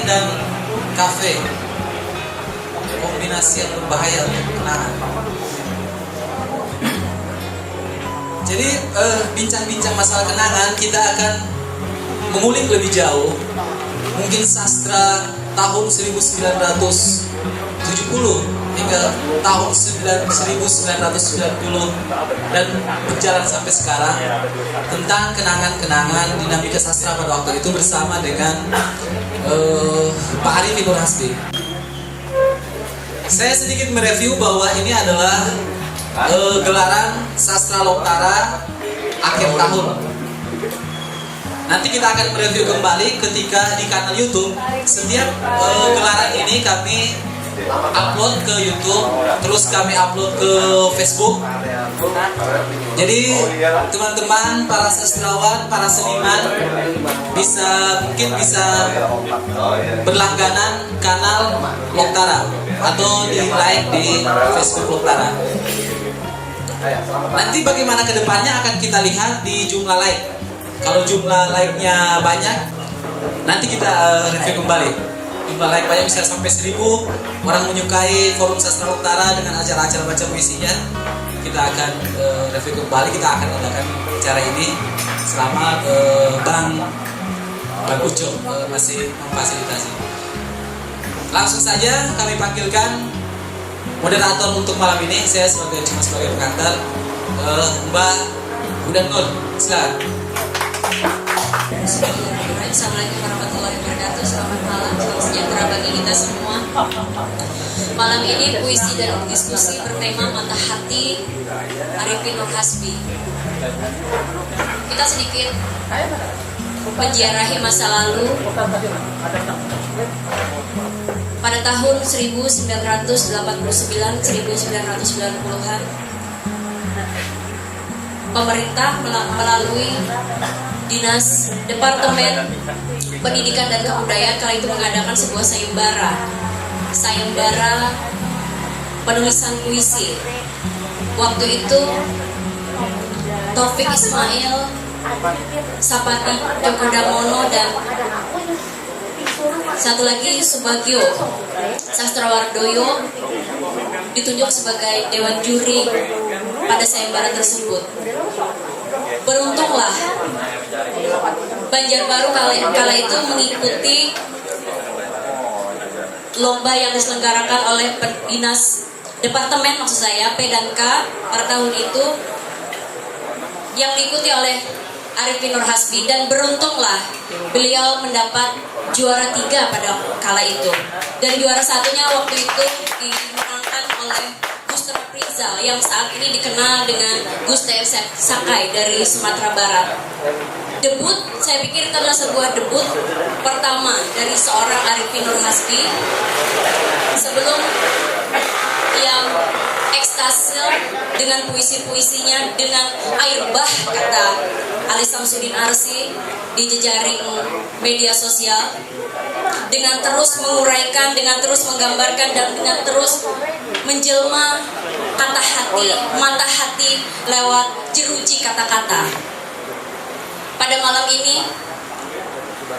dan kafe, kombinasi yang berbahaya untuk kenangan. Jadi bincang-bincang masalah kenangan, kita akan mengulik lebih jauh. Mungkin sastra tahun 1970 hingga tahun 1990 dan berjalan sampai sekarang, tentang kenangan-kenangan dinamika sastra pada waktu itu bersama dengan Pak Arifin Nur Hasbi. Saya sedikit mereview bahwa ini adalah gelaran Sastra Lontara akhir tahun. Nanti kita akan mereview kembali ketika di kanal YouTube. Setiap gelaran ini kami upload ke YouTube, terus kami upload ke Facebook. Jadi teman-teman, para sastrawan, para seniman mungkin bisa berlangganan kanal Lontara atau di like di Facebook Lontara. Nanti bagaimana kedepannya akan kita lihat di jumlah like. Kalau jumlah like-nya banyak, nanti kita review kembali. Jumlah like banyak, bisa sampai 1000 orang menyukai forum Sastra Lontara dengan acara-acara baca puisinya. Kita akan review kembali, kita akan adakan acara ini selama Bang Uco masih memfasilitasi. Langsung saja kami panggilkan moderator untuk malam ini. Saya cuma sebagai pengantar, Mbak Udan Nur, silakan. Assalamualaikum warahmatullahi wabarakatuh. Selamat malam, salam sejahtera bagi kita semua. Malam ini puisi dan diskusi bertema Mata Hati Arifin Nur Hasbi. Kita sedikit menziarahi masa lalu. Pada tahun 1989-1990-an, pemerintah melalui Dinas Departemen Pendidikan dan Kebudayaan kala itu mengadakan sebuah sayembara penulisan puisi. Waktu itu Taufik Ismail, Sapati Djoko Damono, dan satu lagi Subagio Sastrowardoyo ditunjuk sebagai dewan juri pada sayembara tersebut. Beruntunglah Banjarbaru kala itu mengikuti lomba yang diselenggarakan oleh Dinas Departemen, maksud saya P dan K pada tahun itu, yang diikuti oleh Arifin Nur Hasbi, dan beruntunglah beliau mendapat juara 3 pada kala itu, dan juara satunya waktu itu dimenangkan oleh Rizal yang saat ini dikenal dengan Gus TF Sakai dari Sumatera Barat. Debut, saya pikir itu adalah sebuah debut pertama dari seorang Arifin Nur Hasbi sebelum yang ekstase dengan puisi-puisinya, dengan air bah, kata Ali Samsudin Arsi di jejaring media sosial, dengan terus menguraikan, dengan terus menggambarkan, dan dengan terus menjelma kata hati, mata hati lewat jeruji kata-kata. Pada malam ini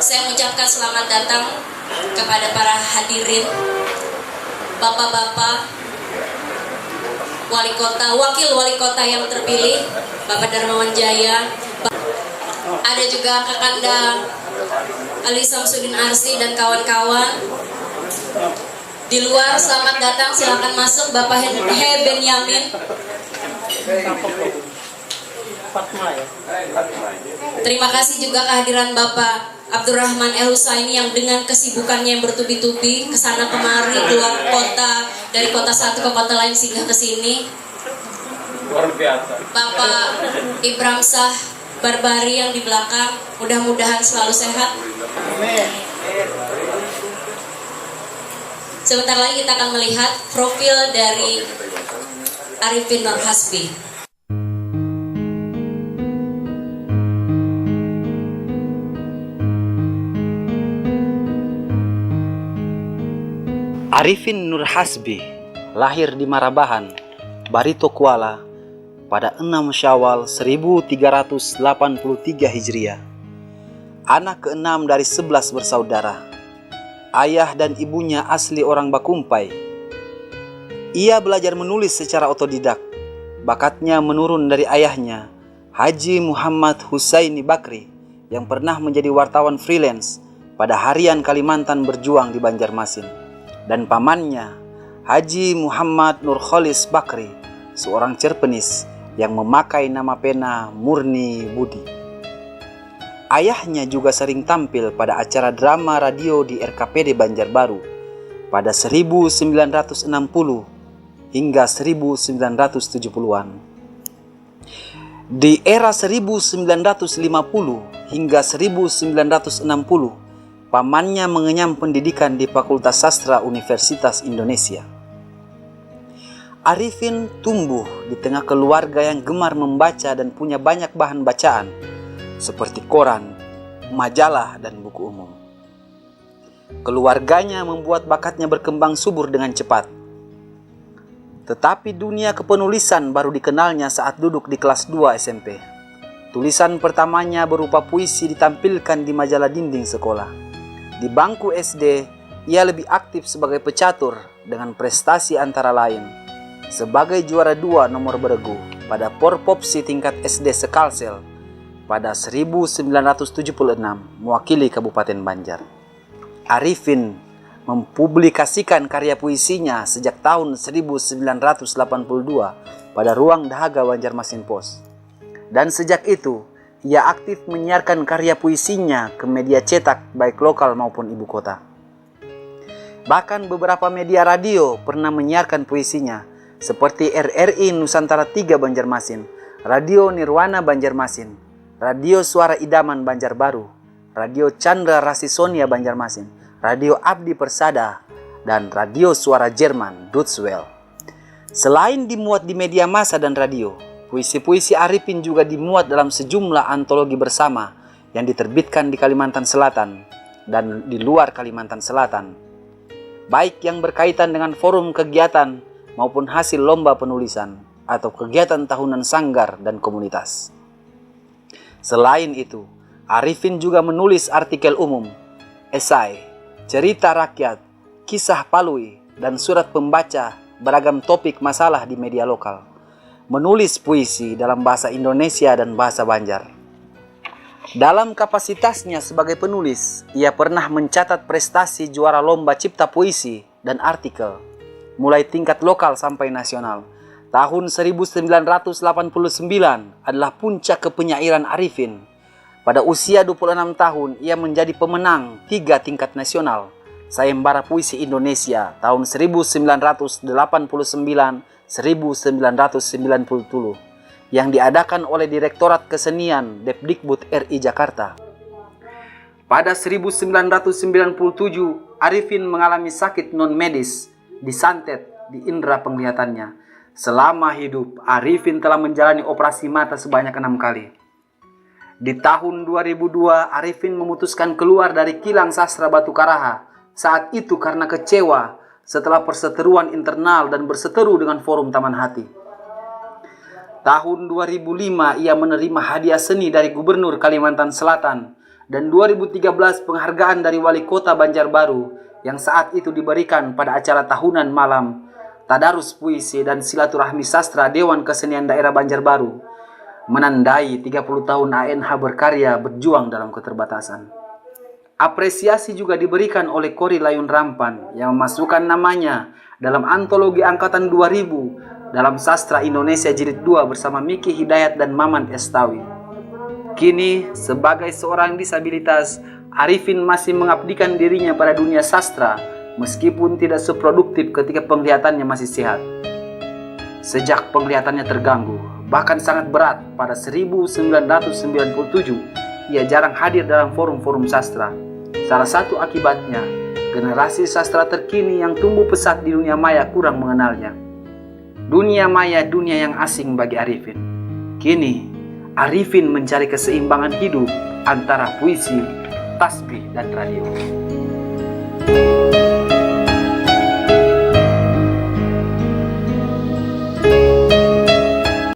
saya mengucapkan selamat datang kepada para hadirin, bapak-bapak, wali kota, wakil wali kota yang terpilih, Bapak Darmawan Jaya, ada juga Kakanda Ali Samsudin Arsi dan kawan-kawan. Di luar, selamat datang, silakan masuk Bapak He Benyamin. Terima kasih juga kehadiran Bapak Abdurrahman El Husaini yang dengan kesibukannya yang bertubi-tubi kesana kemari, keluar kota, dari kota satu ke kota lain singgah ke sini. Luar biasa. Bapak Ibram Shah Barbari yang di belakang, mudah-mudahan selalu sehat. Sebentar lagi kita akan melihat profil dari Arifin Nur Hasbi. Arifin Nur Hasbi lahir di Marabahan, Barito Kuala pada 6 Syawal 1383 Hijriah. Anak ke-6 dari 11 bersaudara. Ayah dan ibunya asli orang Bakumpai. Ia belajar menulis secara otodidak. Bakatnya menurun dari ayahnya, Haji Muhammad Husaini Bakri, yang pernah menjadi wartawan freelance pada Harian Kalimantan Berjuang di Banjarmasin, dan pamannya, Haji Muhammad Nurkholis Bakri, seorang cerpenis yang memakai nama pena Murni Budi. Ayahnya juga sering tampil pada acara drama radio di RKPD Banjarbaru pada 1960 hingga 1970-an. Di era 1950 hingga 1960, pamannya mengenyam pendidikan di Fakultas Sastra Universitas Indonesia. Arifin tumbuh di tengah keluarga yang gemar membaca dan punya banyak bahan bacaan, seperti koran, majalah, dan buku umum. Keluarganya membuat bakatnya berkembang subur dengan cepat. Tetapi dunia kepenulisan baru dikenalnya saat duduk di kelas 2 SMP. Tulisan pertamanya berupa puisi ditampilkan di majalah dinding sekolah. Di bangku SD, ia lebih aktif sebagai pecatur dengan prestasi antara lain sebagai juara 2 nomor beregu pada Porpopsi tingkat SD Sekalsel pada 1976 mewakili Kabupaten Banjar. Arifin mempublikasikan karya puisinya sejak tahun 1982 pada Ruang Dahaga Banjarmasin Pos. Dan sejak itu, ia aktif menyiarkan karya puisinya ke media cetak baik lokal maupun ibu kota. Bahkan beberapa media radio pernah menyiarkan puisinya seperti RRI Nusantara 3 Banjarmasin, Radio Nirwana Banjarmasin, Radio Suara Idaman Banjarbaru, Radio Chandra Rasisonia Banjarmasin, Radio Abdi Persada, dan Radio Suara Jerman Deutschwelle. Selain dimuat di media massa dan radio, puisi-puisi Arifin juga dimuat dalam sejumlah antologi bersama yang diterbitkan di Kalimantan Selatan dan di luar Kalimantan Selatan, baik yang berkaitan dengan forum kegiatan maupun hasil lomba penulisan atau kegiatan tahunan sanggar dan komunitas. Selain itu, Arifin juga menulis artikel umum, esai, cerita rakyat, kisah palui, dan surat pembaca beragam topik masalah di media lokal. Menulis puisi dalam bahasa Indonesia dan bahasa Banjar. Dalam kapasitasnya sebagai penulis, ia pernah mencatat prestasi juara lomba cipta puisi dan artikel, mulai tingkat lokal sampai nasional. Tahun 1989 adalah puncak kepenyairan Arifin. Pada usia 26 tahun, ia menjadi pemenang 3 tingkat nasional Sayembara Puisi Indonesia tahun 1989-1990 yang diadakan oleh Direktorat Kesenian Depdikbud RI Jakarta. Pada 1997, Arifin mengalami sakit non-medis, disantet di indera penglihatannya. Selama hidup, Arifin telah menjalani operasi mata sebanyak 6 kali. Di tahun 2002, Arifin memutuskan keluar dari kilang sastra Batu Karaha. Saat itu karena kecewa setelah perseteruan internal dan berseteru dengan Forum Taman Hati. Tahun 2005, ia menerima hadiah seni dari Gubernur Kalimantan Selatan. Dan 2013 penghargaan dari Wali Kota Banjarbaru yang saat itu diberikan pada acara tahunan malam Tadarus Puisi dan Silaturahmi Sastra Dewan Kesenian Daerah Banjarbaru, menandai 30 tahun ANH berkarya berjuang dalam keterbatasan. Apresiasi juga diberikan oleh Kori Layun Rampan yang memasukkan namanya dalam antologi angkatan 2000 dalam Sastra Indonesia Jilid 2 bersama Miki Hidayat dan Maman Estawi. Kini, sebagai seorang disabilitas, Arifin masih mengabdikan dirinya pada dunia sastra meskipun tidak seproduktif ketika penglihatannya masih sehat. Sejak penglihatannya terganggu, bahkan sangat berat pada 1997, ia jarang hadir dalam forum-forum sastra. Salah satu akibatnya, generasi sastra terkini yang tumbuh pesat di dunia maya kurang mengenalnya. Dunia maya dunia yang asing bagi Arifin. Kini, Arifin mencari keseimbangan hidup antara puisi, tasbih, dan radio.